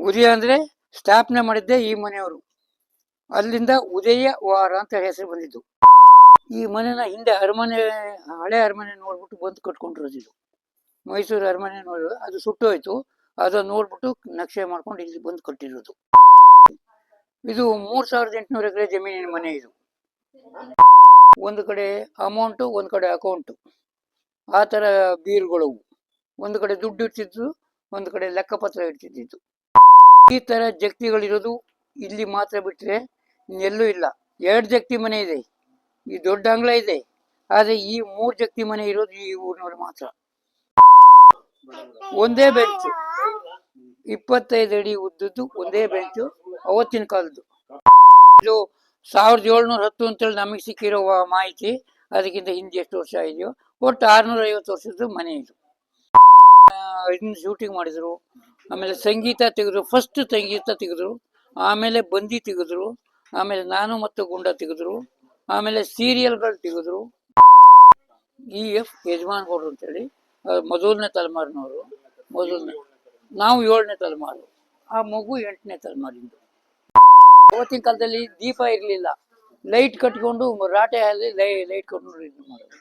ಉದಯ ಅಂದ್ರೆ ಸ್ಥಾಪನೆ ಮಾಡಿದ್ದೆ ಈ ಮನೆಯವರು. ಅಲ್ಲಿಂದ ಉದಯ ವಾರ ಅಂತ ಹೆಸರು ಬಂದಿದ್ದು. ಈ ಮನೆನ ಹಿಂದೆ ಅರಮನೆ, ಹಳೆ ಅರಮನೆ ನೋಡ್ಬಿಟ್ಟು ಬಂದು ಕಟ್ಕೊಂಡಿರೋದು ಇದು. ಮೈಸೂರು ಅರಮನೆ ನೋಡಿ ಅದು ಸುಟ್ಟೋಯ್ತು, ಅದನ್ನ ನೋಡ್ಬಿಟ್ಟು ನಕ್ಷೆ ಮಾಡ್ಕೊಂಡು ಇಲ್ಲಿ ಬಂದು ಕಟ್ಟಿರೋದು. ಇದು 3800 ಎಕರೆ ಜಮೀನಿನ ಮನೆ ಇದು. ಒಂದು ಕಡೆ ಅಮೌಂಟು, ಒಂದು ಕಡೆ ಅಕೌಂಟು, ಆ ಥರ ಬೀರುಗಳವು. ಒಂದು ಕಡೆ ದುಡ್ಡು ಇಡ್ತಿದ್ದು, ಒಂದು ಕಡೆ ಲೆಕ್ಕಪತ್ರ ಇಡ್ತಿದ್ದು. ಈ ಥರ ಜಗ್ತಿಗಳಿರೋದು ಇಲ್ಲಿ ಮಾತ್ರ ಬಿಟ್ಟರೆ ಇನ್ನೆಲ್ಲೂ ಇಲ್ಲ. 2 ಜಗ್ತಿ ಮನೆ ಇದೆ, ಈ ದೊಡ್ಡ ಅಂಗಳ ಇದೆ, ಆದರೆ ಈ 3 ಜಗ್ತಿ ಮನೆ ಇರೋದು ಈ ಊರಿನವ್ರು ಮಾತ್ರ. ಒಂದೇ ಬೆಂಚು, 25 ಅಡಿ ಉದ್ದದ್ದು ಒಂದೇ ಬೆಂಚು, ಅವತ್ತಿನ ಕಾಲದ್ದು. ಇದು 1710 ಅಂತೇಳಿ ನಮಗೆ ಸಿಕ್ಕಿರೋ ಮಾಹಿತಿ. ಅದಕ್ಕಿಂತ ಹಿಂದೆ ಎಷ್ಟು ವರ್ಷ ಇದೆಯೋ, ಒಟ್ಟು 650 ವರ್ಷದ ಮನೆ ಇದು. ಇದನ್ನ ಶೂಟಿಂಗ್ ಮಾಡಿದ್ರು, ಆಮೇಲೆ ಸಂಗೀತ ತೆಗೆದ್ರು. ಫಸ್ಟ್ ಸಂಗೀತ ತೆಗೆದ್ರು, ಆಮೇಲೆ ಬಂದಿ ತೆಗೆದ್ರು, ಆಮೇಲೆ ನಾನು ಮತ್ತು ಗುಂಡ ತೆಗೆದ್ರು, ಆಮೇಲೆ ಸೀರಿಯಲ್ಗಳು ತೆಗೆದ್ರು. EF ಯಜಮಾನ್ ಗೌಡ್ರು ಅಂತೇಳಿ ಮೊದಲನೇ ತಲೆಮಾರಿನವರು. ನಾವು 7ನೇ ತಲೆಮಾರು, ಆ ಮಗು 8ನೇ ತಲೆಮಾರಿಂದು. ಅವತ್ತಿನ ಕಾಲದಲ್ಲಿ ದೀಪ ಇರಲಿಲ್ಲ, ಲೈಟ್ ಕಟ್ಕೊಂಡು ರಾಟೆ ಲೈಟ್ ಕಟ್ಕೊಂಡು ಇದು ಮಾಡೋದು.